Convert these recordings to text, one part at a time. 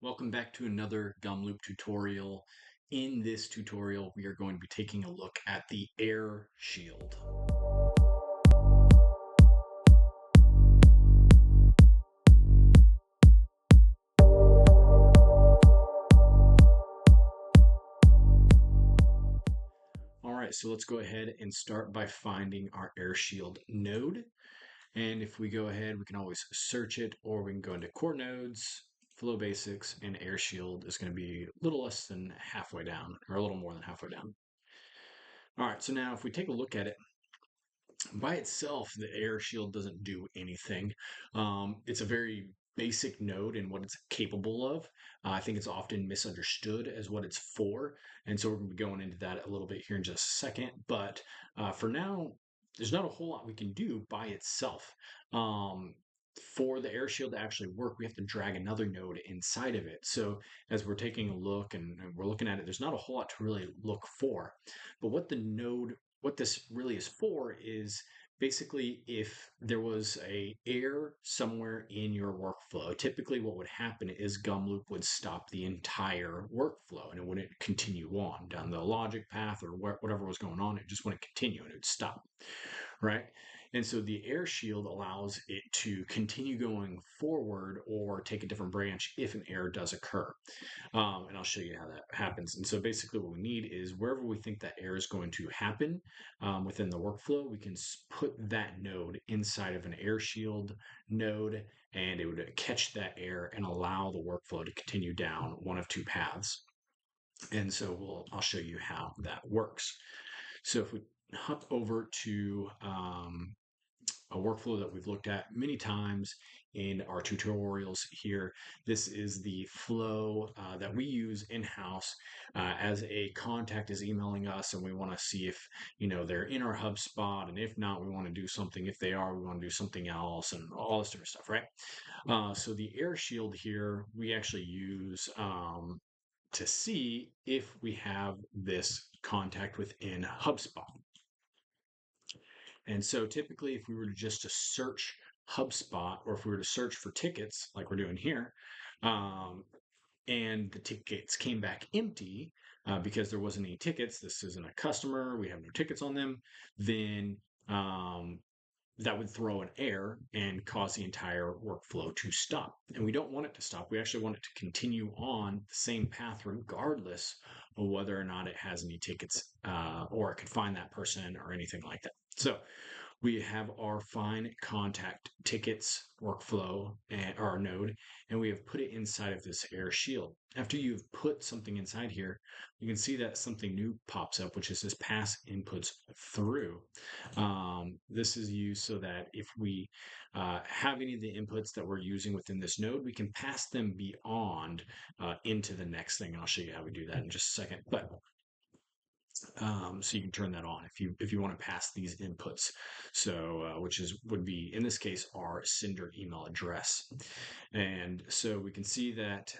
Welcome back to another Gumloop tutorial. In this tutorial, we are going to be taking a look at the air shield. All right, so let's go ahead and start by finding our air shield node. And if we go ahead, we can always search it, or we can go into core nodes, flow basics, and air shield is going to be a little less than halfway down, or a little more than halfway down. All right, so now if we take a look at it, by itself, the air shield doesn't do anything. It's a very basic node in what it's capable of. I think it's often misunderstood as what it's for. And so we're going to be going into that a little bit here in just a second. But for now, there's not a whole lot we can do by itself. For the air shield to actually work, we have to drag another node inside of it. So as we're taking a look and we're looking at it, there's not a whole lot to really look for. But what this really is for is basically if there was a error somewhere in your workflow, typically what would happen is Gumloop would stop the entire workflow and it wouldn't continue on down the logic path or whatever was going on. It just wouldn't continue and it would stop, right? And so the air shield allows it to continue going forward or take a different branch if an error does occur. And I'll show you how that happens. And so basically what we need is wherever we think that error is going to happen within the workflow, we can put that node inside of an air shield node, and it would catch that error and allow the workflow to continue down one of two paths. And so I'll show you how that works. So if we hop over to a workflow that we've looked at many times in our tutorials here. This is the flow that we use in-house as a contact is emailing us and we want to see if they're in our HubSpot, and if not, we want to do something. If they are, we want to do something else and all this different stuff, right? So the air shield here we actually use to see if we have this contact within HubSpot. And so typically, if we were just to search HubSpot, or if we were to search for tickets like we're doing here, um, and the tickets came back empty because there wasn't any tickets, this isn't a customer, we have no tickets on them, then that would throw an error and cause the entire workflow to stop. And we don't want it to stop. We actually want it to continue on the same path regardless of whether or not it has any tickets or it could find that person or anything like that. So we have our find contact tickets workflow and our node, and we have put it inside of this air shield. After you've put something inside here, you can see that something new pops up, which is this pass inputs through. This is used so that if we have any of the inputs that we're using within this node, we can pass them beyond into the next thing. And I'll show you how we do that in just a second. But so you can turn that on if you want to pass these inputs. So which would be in this case our sender email address. And so we can see that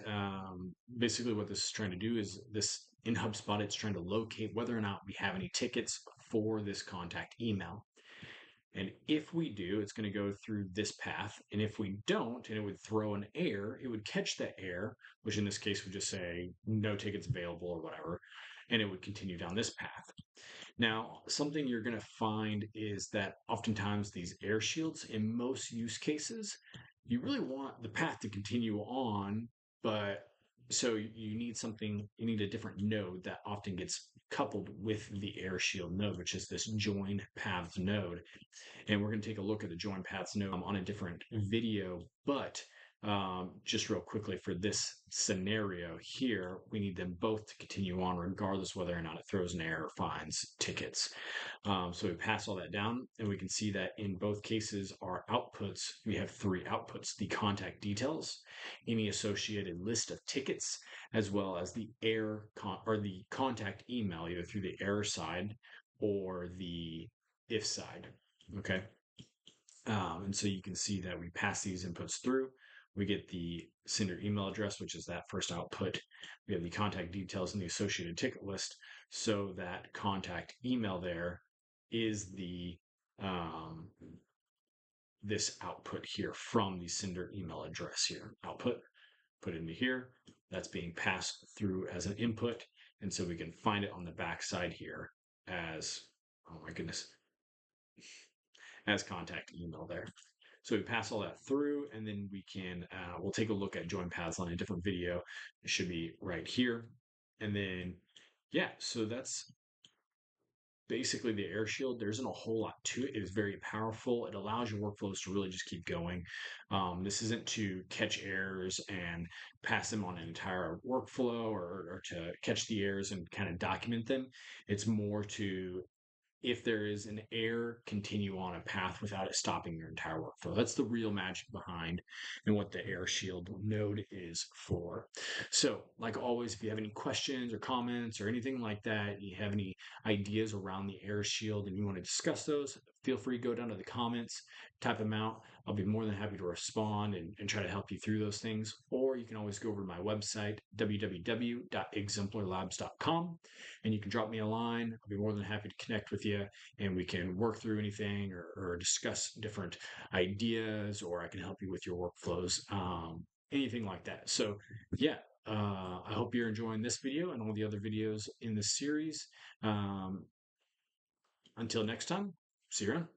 basically what this is trying to do is this in HubSpot, it's trying to locate whether or not we have any tickets for this contact email. And if we do, it's going to go through this path. And if we don't, and it would throw an error, it would catch that error, which in this case would just say no tickets available or whatever, and it would continue down this path. Now, something you're going to find is that oftentimes these air shields, in most use cases, you really want the path to continue on, but so you need a different node that often gets coupled with the air shield node, which is this join paths node. And we're going to take a look at the join paths node on a different video, but just real quickly for this scenario here, we need them both to continue on regardless whether or not it throws an error or finds tickets. So we pass all that down, and we can see that in both cases, our outputs, we have three outputs: the contact details, any associated list of tickets, as well as the or the contact email, either through the error side or the if side. Okay. And so you can see that we pass these inputs through. We get the sender email address, which is that first output. We have the contact details and the associated ticket list. So that contact email there is the this output here from the sender email address here. Output, put into here. that's being passed through as an input. And so we can find it on the back side here as, oh my goodness, as contact email there. So we pass all that through, and then we'll take a look at join paths on a different video. It should be right here. And then, yeah, so that's basically the air shield. There isn't a whole lot to it. It is very powerful. It allows your workflows to really just keep going. This isn't to catch errors and pass them on an entire workflow, or to catch the errors and kind of document them. It's more to, if there is an error, continue on a path without it stopping your entire workflow. That's the real magic behind and what the Air Shield node is for. So, like always, if you have any questions or comments or anything like that, you have any ideas around the Air Shield and you want to discuss those, feel free to go down to the comments, type them out. I'll be more than happy to respond and try to help you through those things. Or you can always go over to my website, www.exemplarlabs.com, and you can drop me a line. I'll be more than happy to connect with you and we can work through anything, or discuss different ideas, or I can help you with your workflows, anything like that. So, yeah, I hope you're enjoying this video and all the other videos in this series. Until next time, see you around.